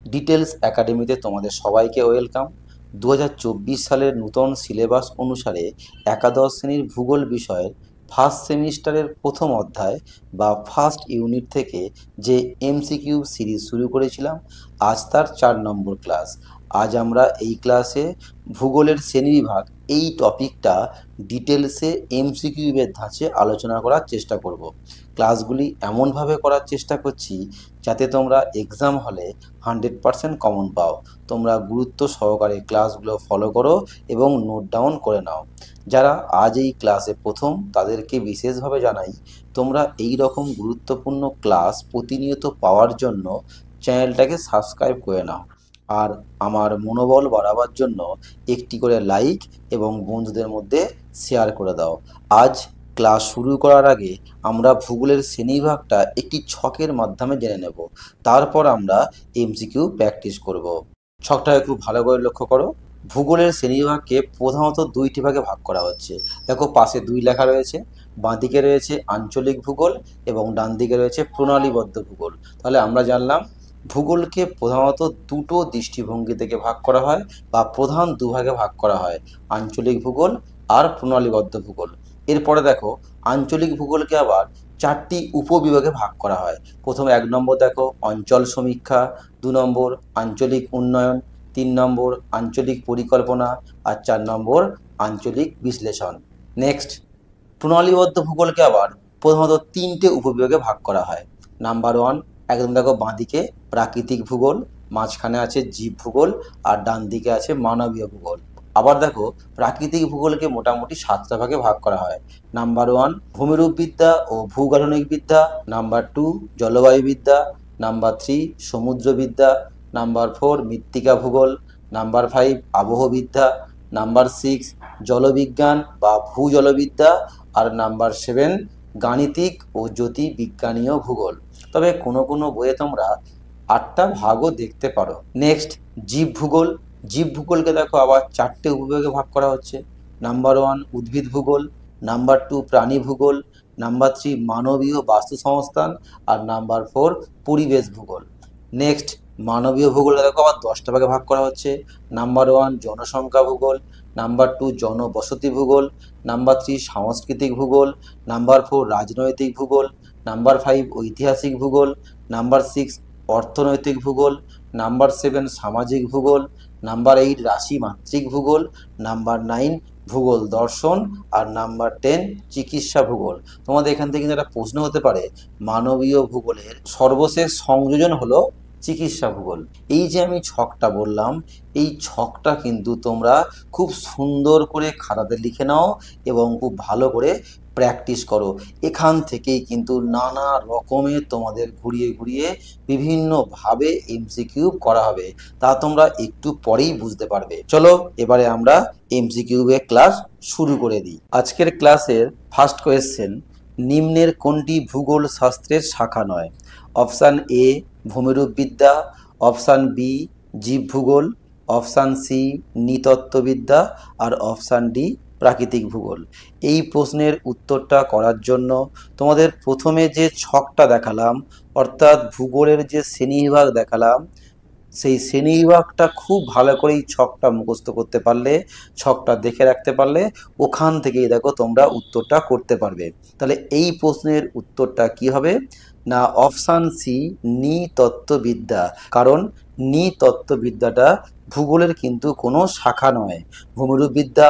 Details একাডেমিতে তোমাদের সবাইকে ওয়েলকাম। 2024 সালের নূতন সিলেবাস অনুসারে একাদশ শ্রেণীর ভূগোল বিষয়ের ফার্স্ট সেমিস্টারের প্রথম অধ্যায় বা ফার্স্ট ইউনিট থেকে যে এমসিকিউ সিরিজ শুরু করেছিলাম, আজ তার 4 নম্বর ক্লাস। আজ আমরা এই ক্লাসে ভূগোলের শ্রেণীবিভাগ এই টপিকটা ডিটেলসে এমসিকিউ এর ধাঁচে আলোচনা করার চেষ্টা করব। ক্লাসগুলি এমনভাবে করার চেষ্টা করছি যাতে তোমরা এক্সাম হলে 100% কমন পাও। তোমরা গুরুত্ব সহকারে ক্লাসগুলো ফলো করো এবং নোট ডাউন করে নাও। যারা আজ এই ক্লাসে প্রথম, তাদেরকে বিশেষভাবে জানাই, তোমরা এই রকম গুরুত্বপূর্ণ ক্লাস প্রতিনিয়ত পাওয়ার জন্য চ্যানেলটাকে সাবস্ক্রাইব করে নাও। আর আমার মনোবল বাড়াবার জন্য একটি করে লাইক এবং বন্ধুদের মধ্যে শেয়ার করে দাও। আজ ক্লাস শুরু করার আগে আমরা ভূগোলের শ্রেণীবিভাগটা একটি ছকের মাধ্যমে জেনে নেব, তারপর আমরা এমসিকিউ প্র্যাকটিস করব। ছকটাকে খুব ভালো করে লক্ষ্য করো। ভূগোলের শ্রেণীবিভাগকে প্রধানত দুইটি ভাগে ভাগ করা হচ্ছে। দেখো, পাশে 2 লেখা রয়েছে। বাঁদিকে রয়েছে আঞ্চলিক ভূগোল এবং ডান দিকে রয়েছে প্রণালীবদ্ধ ভূগোল। তাহলে আমরা জানলাম ভূগোলকে প্রধানত দুটো দৃষ্টিভঙ্গি থেকে ভাগ করা হয় বা প্রধান দুভাগে ভাগ করা হয়, আঞ্চলিক ভূগোল আর প্রণালীবদ্ধ ভূগোল। এরপরে দেখো, আঞ্চলিক ভূগোলকে আবার 4টি উপবিভাগে ভাগ করা হয়। প্রথমে 1 নম্বর দেখো অঞ্চল সমীক্ষা, 2 নম্বর আঞ্চলিক উন্নয়ন, 3 নম্বর আঞ্চলিক পরিকল্পনা আর 4 নম্বর আঞ্চলিক বিশ্লেষণ। নেক্সট, প্রণালীবদ্ধ ভূগোলকে আবার প্রধানত 3টে উপবিভাগে ভাগ করা হয়। নাম্বার 1, একদম দেখো বাঁদিকে প্রাকৃতিক ভূগোল, মাঝখানে আছে জীব ভূগোল আর ডান দিকে আছে মানবীয় ভূগোল। আবার দেখো, প্রাকৃতিক ভূগোলকে মোটামুটি 7টা ভাগে ভাগ করা হয়। নাম্বার 1 ভূমিরূপবিদ্যা ও ভূগাঠনিক বিদ্যা, নাম্বার 2 জলবায়ুবিদ্যা, নাম্বার 3 সমুদ্রবিদ্যা, নাম্বার 4 মৃত্তিকা ভূগোল, নাম্বার 5 আবহবিদ্যা, নাম্বার 6 জলবিজ্ঞান বা ভূজলবিদ্যা আর নাম্বার 7 গাণিতিক ও জ্যোতির্বিজ্ঞানীয় ভূগোল। তবে কোনো কোনো বইয়ে তোমরা 8টা ভাগও দেখতে পারো। নেক্সট, জীব ভূগোল। জীব ভূগোলকে দেখো আবার 4টে উপবিভাগে ভাগ করা হচ্ছে। নাম্বার 1 উদ্ভিদ ভূগোল, নাম্বার 2 প্রাণী ভূগোল, নাম্বার 3 মানবীয় বাস্তুসংস্থান আর নাম্বার 4 পরিবেশ ভূগোল। নেক্সট, মানবীয় ভূগোলে দেখো আবার 10টা ভাগে ভাগ করা হচ্ছে। নাম্বার 1 জনসংখ্যা ভূগোল, নাম্বার 2 জনবসতি ভূগোল, নাম্বার 3 সাংস্কৃতিক ভূগোল, নাম্বার 4 রাজনৈতিক ভূগোল, নাম্বার 5 ঐতিহাসিক ভূগোল, নাম্বার 6 অর্থনৈতিক ভূগোল, নাম্বার 7 সামাজিক ভূগোল, নাম্বার 8 রাশিমাত্রিক ভূগোল, নাম্বার 9 ভূগোল দর্শন আর নাম্বার 10 চিকিৎসা ভূগোল। তোমাদের এখান থেকে কিন্তু একটা প্রশ্ন হতে পারে, মানবীয় ভূগোলের সর্বশেষ সংযোজন হলো চিকিৎসা ভূগোল। এই যে আমি ছকটা বললাম, এই ছকটা কিন্তু তোমরা খুব সুন্দর করে খাতাতে লিখে নাও এবং খুব ভালো করে প্র্যাকটিস করো। এখান থেকেই কিন্তু নানা রকমের তোমাদের ঘুরিয়ে ঘুরিয়ে বিভিন্নভাবে এমসিকিউ করা হবে, তা তোমরা একটু পরেই বুঝতে পারবে। চলো এবারে আমরা এমসিকিউ এর ক্লাস শুরু করে দিই। আজকের ক্লাসের ফার্স্ট কোয়েশ্চেন, নিম্নের কোনটি ভূগোল শাস্ত্রের শাখা নয়? অপশান এ ভূমিরূপবিদ্যা, অপশান বি জীব ভূগোল, অপশান সি নৃতত্ত্ববিদ্যা আর অপশান ডি প্রাকৃতিক ভূগোল। এই প্রশ্নের উত্তরটা করার জন্য তোমাদের প্রথমে যে ছকটা দেখালাম, অর্থাৎ ভূগোলের যে শ্রেণীবিভাগ দেখালাম, সেই শ্রেণীবিভাগটা খুব ভালো করে এই ছকটা মুখস্থ করতে পারলে, ছকটা দেখে রাখতে পারলে ওখান থেকেই দেখো তোমরা উত্তরটা করতে পারবে। তাহলে এই প্রশ্নের উত্তরটা কি হবে না, অপশান সি নৃতত্ত্ববিদ্যা। কারণ নৃতত্ত্ববিদ্যাটা ভূগোলের কিন্তু কোনো শাখা নয়। ভূমিরূপবিদ্যা,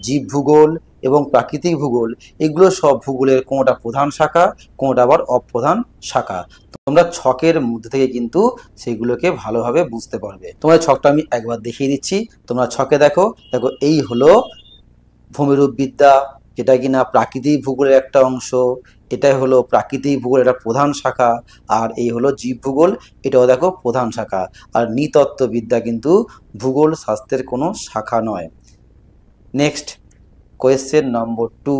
জীব ভূগোল এবং প্রাকৃতিক ভূগোল এগুলো সব ভূগোলের কোনোটা প্রধান শাখা, কোনোটা আবার অপ্রধান শাখা। তোমরা ছকের মধ্যে থেকে কিন্তু সেগুলোকে ভালোভাবে বুঝতে পারবে। তোমার ছকটা আমি একবার দেখিয়ে দিচ্ছি, তোমরা ছকে দেখো। দেখো, এই হলো ভূমিরূপবিদ্যা, যেটা কিনা প্রাকৃতিক ভূগোলের একটা অংশ। এটাই হলো প্রাকৃতিক ভূগোলের একটা প্রধান শাখা। আর এই হলো জীব ভূগোল, এটাও দেখো প্রধান শাখা। আর নৃতত্ত্ববিদ্যা কিন্তু ভূগোল শাস্ত্রের কোনো শাখা নয়। নেক্সট কোয়েশ্চেন নম্বর 2,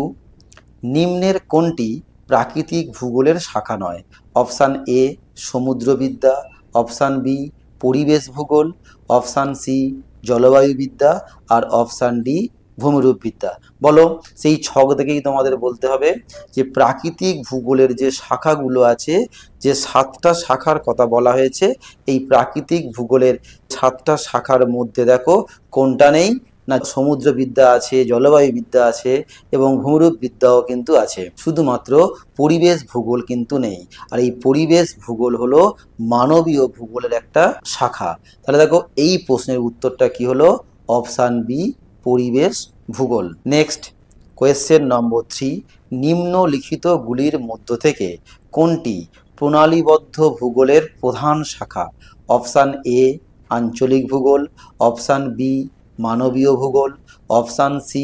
নিম্নের কোনটি প্রাকৃতিক ভূগোলের শাখা নয়? অপশান এ সমুদ্রবিদ্যা, অপশান বি পরিবেশ ভূগোল, অপশান সি জলবায়ুবিদ্যা আর অপশান ডি ভূমিরূপবিদ্যা। বলো, সেই ছক দেখেই তোমাদের বলতে হবে যে প্রাকৃতিক ভূগোলের যে শাখাগুলো আছে, যে 7টা শাখার কথা বলা হয়েছে, এই প্রাকৃতিক ভূগোলের 7টা শাখার মধ্যে দেখো কোনটা নেই না, সমুদ্রবিদ্যা আছে, জলবায়ুবিদ্যা আছে এবং ভূমিরূপবিদ্যাও কিন্তু আছে, শুধুমাত্র পরিবেশ ভূগোল কিন্তু নেই। আর এই পরিবেশ ভূগোল হলো মানবীয় ভূগোলের একটা শাখা। তাহলে দেখো এই প্রশ্নের উত্তরটা কি হলো? অপশান বি, পরিবেশ ভূগোল। নেক্সট কোয়েশ্চেন নম্বর 3, নিম্নলিখিতগুলির মধ্য থেকে কোনটি প্রণালীবদ্ধ ভূগোলের প্রধান শাখা? অপশান এ আঞ্চলিক ভূগোল, অপশান বি মানবীয় ভূগোল, অপশান সি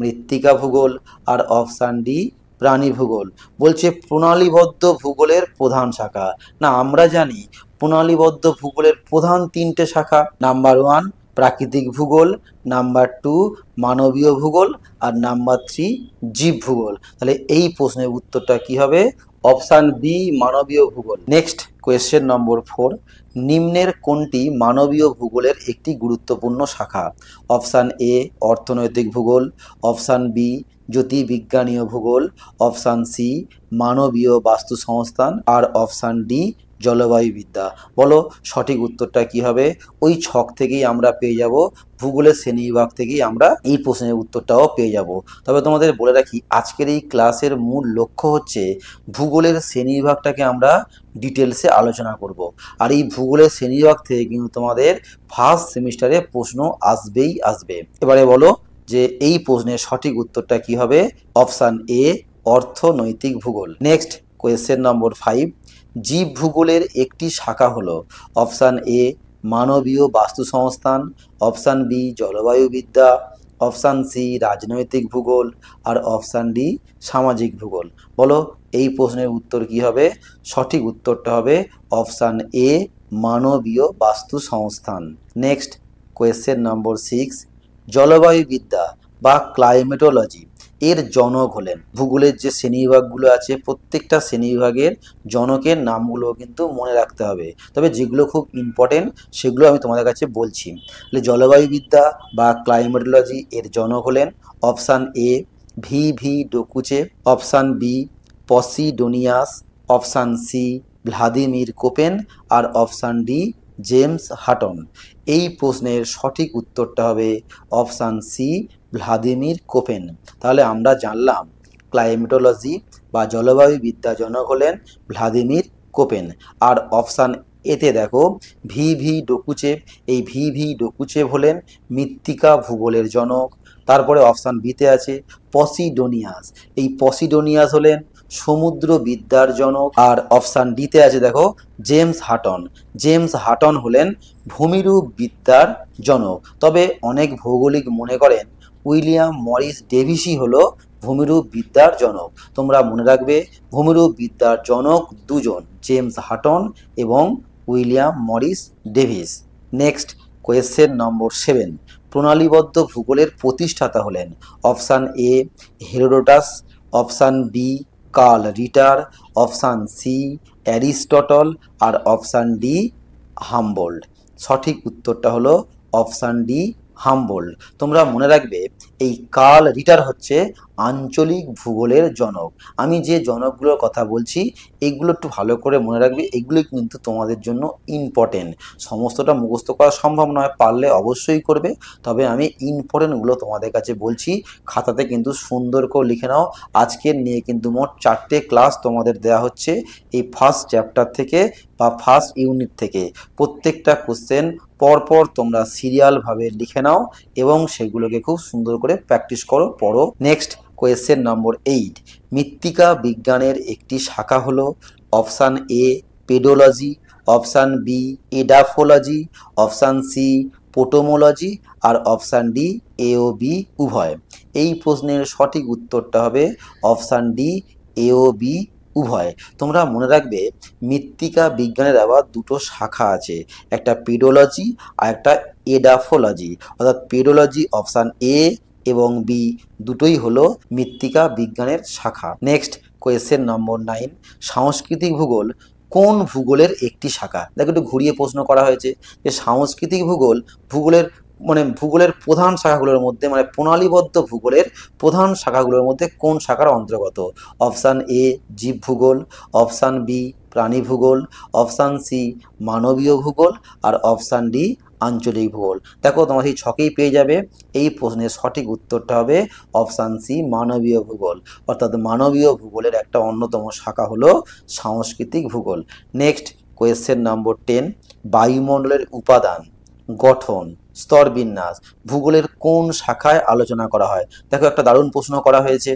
মৃত্তিকা ভূগোল, আর অপশান ডি প্রাণী ভূগোল। বলছে প্রণালীবদ্ধ ভূগোলের প্রধান শাখা। না, আমরা জানি প্রণালীবদ্ধ ভূগোলের প্রধান 3টে শাখা। নাম্বার 1 প্রাকৃতিক ভূগোল, নাম্বার 2 মানবীয় ভূগোল, আর নাম্বার 3 জীব ভূগোল। তাহলে এই প্রশ্নের উত্তরটা কি হবে? অপশান বি মানবীয় ভূগোল। নেক্সট কোয়েশ্চেন নম্বর 4, নিম্নের কোনটি মানবীয় ভূগোলের একটি গুরুত্বপূর্ণ শাখা? অপশান এ অর্থনৈতিক ভূগোল, অপশান বি জ্যোতির্বিজ্ঞানীয় ভূগোল, অপশান সি মানবীয় বাস্তু সংস্থান, আর অপশান ডি জলবায়ুবিদ্যা। বলো সঠিক উত্তরটা কি হবে? ওই ছক থেকেই আমরা পেয়ে যাব, ভূগোলের শ্রেণীবিভাগ থেকেই আমরা এই প্রশ্নের উত্তরটাও পেয়ে যাব। তবে তোমাদের বলে রাখি, আজকের এই ক্লাসের মূল লক্ষ্য হচ্ছে ভূগোলের শ্রেণীবিভাগটাকে আমরা ডিটেলসে আলোচনা করব। আর এই ভূগোলের শ্রেণীবিভাগ থেকে কিন্তু তোমাদের ফার্স্ট সেমিস্টারে প্রশ্ন আসবেই আসবে। এবারে বলো যে এই প্রশ্নের সঠিক উত্তরটা কি হবে? অপশান এ অর্থনৈতিক ভূগোল। নেক্সট কোয়েশ্চেন নম্বর 5, জীব ভূগোলের একটি শাখা হলো? অপশান এ মানবীয় বাস্তু সংস্থান, অপশান বি জলবায়ুবিদ্যা, অপশান সি রাজনৈতিক ভূগোল, আর অপশান ডি সামাজিক ভূগোল। বলো এই প্রশ্নের উত্তর কি হবে? সঠিক উত্তরটা হবে অপশান এ মানবীয় বাস্তু সংস্থান। নেক্সট কোয়েশ্চেন নম্বর 6, জলবায়ুবিদ্যা বা ক্লাইমেটোলজি এর জনক হলেন? ভূগোলের যে শ্রেণীবিভাগগুলো আছে প্রত্যেকটা শ্রেণীবিভাগের জনকের নামগুলো কিন্তু মনে রাখতে হবে। তবে যেগুলো খুব ইম্পর্টেন্ট সেগুলো আমি তোমাদের কাছে বলছি। তাহলে জলবায়ুবিদ্যা বা ক্লাইমেটোলজি এর জনক হলেন option A V Dokuchaev, option B Posidonius, option C Vladimir Koppen, আর অপশান ডি জেমস হাটন। এই প্রশ্নের সঠিক উত্তরটা হবে অপশান সি ভ্লাদিমির কোপেন। তাহলে আমরা জানলাম ক্লাইমেটোলজি বা জলবায়ুবিদ্যা জনক হলেন ভ্লাদিমির কোপেন। আর অপশান এতে দেখো ভি ডকুচেভ, এই ভি ডকুচেভ হলেন মৃত্তিকা ভূগোলের জনক। তারপরে অপশান বিতে আছে পসিডোনিয়াস, এই পসিডোনিয়াস হলেন সমুদ্রবিদ্যার জনক। আর অপশান ডিতে আছে দেখো জেমস হাটন, জেমস হাটন হলেন ভূমিরূপ বিদ্যার জনক। তবে অনেক ভৌগোলিক মনে করেন উইলিয়াম মরিস ডেভিসই হলো ভূমিরূপ বিদ্যার জনক। তোমরা মনে রাখবে ভূমিরূপ বিদ্যার জনক দুজন, জেমস হাটন এবং William Morris Davis. Next question number 7, প্রণালীবদ্ধ ভূগোলের প্রতিষ্ঠাতা হলেন? Option A Herodotus, option B Carl Ritter, option C Aristotle, আর অপশান ডি হামবোল্ড। সঠিক উত্তরটা হলো অপশান ডি হামবোল্ড। তোমরা মনে রাখবে এই কার্ল রিটার হচ্ছে আঞ্চলিক ভূগোলের জনক। আমি যে জনকগুলোর কথা বলছি এগুলো একটু ভালো করে মনে রাখবে, এগুলো কিন্তু তোমাদের জন্য ইম্পর্টেন্ট। সমস্তটা মুখস্থ করা সম্ভব নয়, পারলে অবশ্যই করবে, তবে আমি ইম্পর্টেন্টগুলো তোমাদের কাছে বলছি, খাতাতে কিন্তু সুন্দর করে লিখে নাও। আজকের নিয়ে কিন্তু মোট 4টে ক্লাস তোমাদের দেওয়া হচ্ছে এই ফার্স্ট চ্যাপ্টার থেকে বা ফার্স্ট ইউনিট থেকে। প্রত্যেকটা কোশ্চেন পরপর তোমরা সিরিয়ালভাবে লিখে নাও এবং সেগুলোকে খুব সুন্দর করে প্র্যাকটিস করো, পড়ো। নেক্সট কোয়েশ্চেন নম্বর 8, মৃত্তিকা বিজ্ঞানের একটি শাখা হলো? Option A pedology, option B edaphology, option C potamology, আর অপশান ডি এ ও বি উভয়। এই প্রশ্নের সঠিক উত্তরটা হবে অপশান ডি এ ও বি উভয়। তোমরা মনে রাখবে মৃত্তিকা বিজ্ঞানের আবার দুটো শাখা আছে, একটা পেডোলজি আর একটা এডাফোলজি। অর্থাৎ পেডোলজি অপশান এ এবং বি দুটোই হলো মৃত্তিকা বিজ্ঞানের শাখা। নেক্সট কোয়েশ্চেন নম্বর 9, সাংস্কৃতিক ভূগোল কোন ভূগোলের একটি শাখা? দেখো একটু ঘুরিয়ে প্রশ্ন করা হয়েছে যে সাংস্কৃতিক ভূগোল ভূগোলের মানে ভূগোলের প্রধান শাখাগুলোর মধ্যে, মানে প্রণালীবদ্ধ ভূগোলের প্রধান শাখাগুলোর মধ্যে কোন শাখার অন্তর্গত? অপশান এ জীব ভূগোল, অপশান বি প্রাণী ভূগোল, অপশান সি মানবীয় ভূগোল, আর অপশান ডি আঞ্চলিক ভূগোল। দেখো তোমার সেই ছকেই পেয়ে যাবে, এই প্রশ্নের সঠিক উত্তরটা হবে অপশান সি মানবীয় ভূগোল। অর্থাৎ মানবীয় ভূগোলের একটা অন্যতম শাখা হলো সাংস্কৃতিক ভূগোল। নেক্সট কোয়েশ্চেন নম্বর 10, বায়ুমণ্ডলের উপাদান, গঠন, স্তরবিন্যাস ভূগোলের কোন শাখায় আলোচনা করা হয়? দেখো একটা দারুণ প্রশ্ন করা হয়েছে।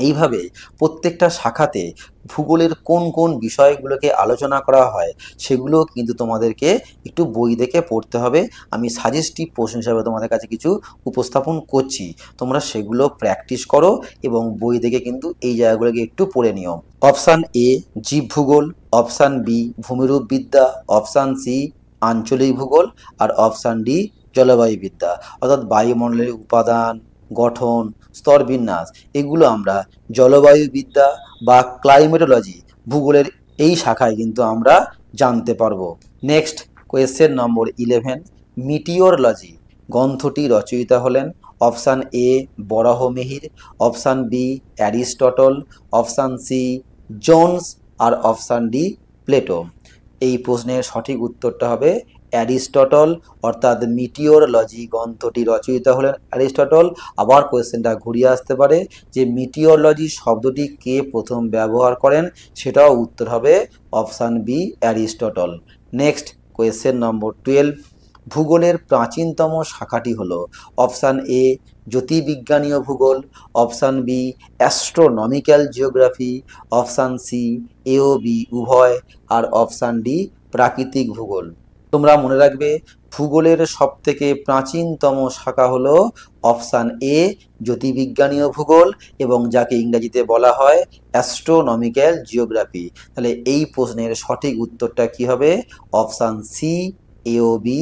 এইভাবে প্রত্যেকটা শাখাতে ভূগোলের কোন কোন বিষয়গুলোকে আলোচনা করা হয় সেগুলো কিন্তু তোমাদেরকে একটু বই দেখে পড়তে হবে। আমি সাজেস্টিভ প্রশ্ন হিসাবে তোমাদের কাছে কিছু উপস্থাপন করছি, তোমরা সেগুলো প্র্যাকটিস করো এবং বই দেখে কিন্তু এই জায়গাগুলোকে একটু পড়ে নিও। অপশান এ জীব ভূগোল, অপশান বি ভূমিরূপবিদ্যা, অপশান সি আঞ্চলিক ভূগোল, আর অপশান ডি জলবায়ুবিদ্যা। অর্থাৎ বায়ুমণ্ডলের উপাদান, গঠন, স্তরবিন্যাস এগুলো আমরা জলবায়ুবিদ্যা বা ক্লাইমেটোলজি ভূগোলের এই শাখায় কিন্তু আমরা জানতে পারবো। নেক্সট কোয়েশ্চেন নম্বর 11, মিটিওরোলজি গ্রন্থটি রচয়িতা হলেন option A Varahamihira, option B Aristotle, option C Jones, আর অপশান ডি প্লেটো। এই প্রশ্নের সঠিক উত্তরটা হবে অ্যারিস্টটল। অর্থাৎ মিটিওরোলজি গ্রন্থটি রচয়িতা হলেন অ্যারিস্টটল। আবার কোয়েশ্চেনটা ঘুরিয়ে আসতে পারে যে মিটিওরোলজি শব্দটি কে প্রথম ব্যবহার করেন, সেটাও উত্তর হবে option B Aristotle. Next question number 12, ভূগোলের প্রাচীনতম শাখাটি হলো অপশান এ জ্যোতির্বিজ্ঞানীয় ভূগোল, option B astronomical geography, option C A ও বি উভয়, আর অপশান ডি প্রাকৃতিক ভূগোল। তোমরা মনে রাখবে ভূগোলের সবথেকে প্রাচীনতম শাখা হলো অপশান এ জ্যোতির্বিজ্ঞানীয় ভূগোল, এবং যাকে ইংরেজিতে বলা হয় অ্যাস্ট্রোনমিক্যাল জিওগ্রাফি। তাহলে এই প্রশ্নের সঠিক উত্তরটা কি হবে? অপশান সি এ ও বি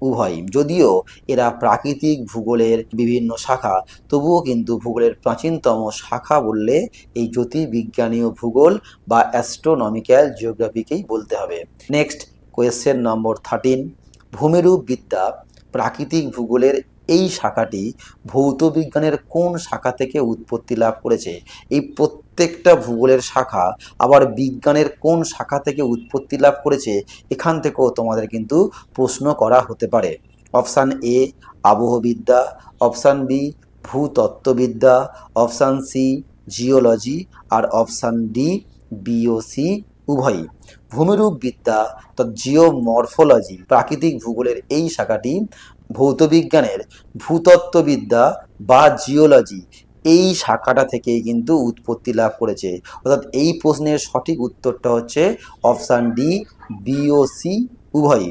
উভয়। যদিও এরা প্রাকৃতিক ভূগোলের বিভিন্ন শাখা, তবুও কিন্তু ভূগোলের প্রাচীনতম শাখা বললে এই জ্যোতির্বিজ্ঞানীয় ভূগোল বা অ্যাস্ট্রোনমিক্যাল জিওগ্রাফিকেই বলতে হবে। নেক্সট কোয়েশ্চেন নম্বর 13, ভূমিরূপবিদ্যা প্রাকৃতিক ভূগোলের এই শাখাটি ভৌত বিজ্ঞানের কোন শাখা থেকে উৎপত্তি লাভ করেছে? এই প্রত্যেকটা ভূগোলের শাখা আবার বিজ্ঞানের কোন শাখা থেকে উৎপত্তি লাভ করেছে, এখান থেকেও তোমাদের কিন্তু প্রশ্ন করা হতে পারে। অপশান এ আবহবিদ্যা, অপশান বি ভূতত্ত্ববিদ্যা, অপশান সি জিওলজি, আর অপশান ডি বিওসি উভয়ই। ভূমিরূপবিদ্যা অর্থাৎ জিওমরফোলজি প্রাকৃতিক ভূগোলের এই শাখাটি ভৌতবিজ্ঞানের ভূতত্ত্ববিদ্যা বা জিওলজি এই শাখাটা থেকেই কিন্তু উৎপত্তি লাভ করেছে। অর্থাৎ এই প্রশ্নের সঠিক উত্তরটা হচ্ছে অপশান ডি বিওসি উভয়ই।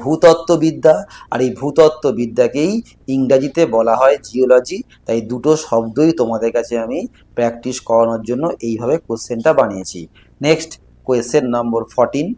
ভূতত্ত্ববিদ্যা আর এই ভূতত্ত্ববিদ্যাকেই ইংরাজিতে বলা হয় জিওলজি। তাই দুটো শব্দই তোমাদের কাছে আমি প্র্যাকটিস করানোর জন্য এইভাবে কোশ্চেনটা বানিয়েছি। নেক্সট কোয়েশ্চেন নম্বর 14,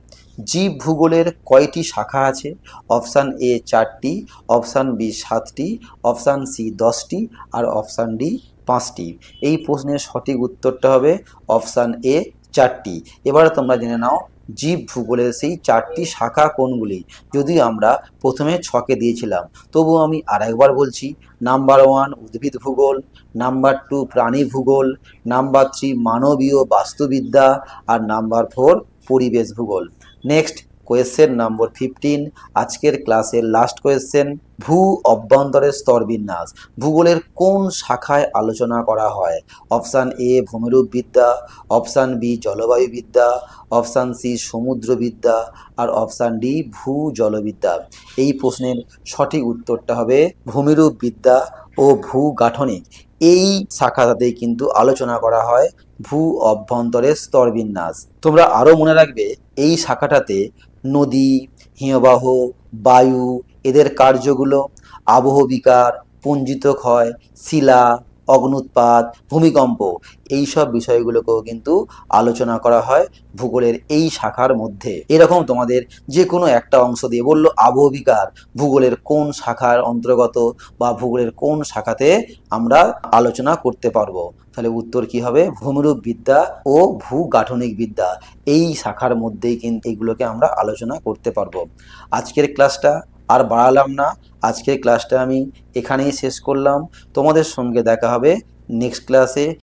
জীব ভূগোলের কয়টি শাখা আছে? অপশান এ 4টি, অপশান বি 7টি, অপশান সি 10টি, আর অপশান ডি 5টি। এই প্রশ্নের সঠিক উত্তরটা হবে অপশান এ 4টি। এবারে তোমরা জেনে নাও জীব ভূগোলের সেই 4টি শাখা কোনগুলি। যদিও আমরা প্রথমে ছকে দিয়েছিলাম, তবু আমি আরেকবার বলছি। নাম্বার 1 উদ্ভিদ ভূগোল, নাম্বার 2 প্রাণী ভূগোল, নাম্বার 3 মানবীয় বাস্তুবিদ্যা, আর নাম্বার 4 পরিবেশ ভূগোল। নেক্সট কোয়েশ্চেন নম্বর 15, আজকের ক্লাসের লাস্ট কোয়েশ্চেন, ভূ অভ্যন্তরের স্তরবিন্যাস ভূগোলের কোন শাখায় আলোচনা করা হয়? অপশান এ ভূমিরূপবিদ্যা, অপশান বি জলবায়ুবিদ্যা, অপশান সি সমুদ্রবিদ্যা, আর অপশান ডি ভূ জলবিদ্যা। এই প্রশ্নের সঠিক উত্তরটা হবে ভূমিরূপবিদ্যা ও ভূগাঠনিক এই শাখাতেই কিন্তু আলোচনা করা হয় ভূ অভ্যন্তরের স্তরবিন্যাস। তোমরা আরও মনে রাখবে এই শাখাটাতে নদী, হিমবাহ, বায়ু এদের কার্যগুলো, আবহবিকার, পুঞ্জিত ক্ষয়, শিলা, অগ্ন্যুৎপাত, ভূমিকম্প এইসব বিষয়গুলোকেও কিন্তু আলোচনা করা হয় ভূগোলের এই শাখার মধ্যে। এরকম তোমাদের যে কোনো একটা অংশ দিয়ে বললো আবহবিকার ভূগোলের কোন শাখার অন্তর্গত বা ভূগোলের কোন শাখাতে আমরা আলোচনা করতে পারবো, তাহলে উত্তর কি হবে? ভূমিরূপবিদ্যা ও ভূগাঠনিক বিদ্যা এই শাখার মধ্যেই কিন্তু এগুলোকে আমরা আলোচনা করতে পারবো। আজকের ক্লাসটা আর বাড়ালাম না, আজকের ক্লাসটা আমি এখানেই শেষ করলাম। তোমাদের সঙ্গে দেখা হবে নেক্সট ক্লাসে।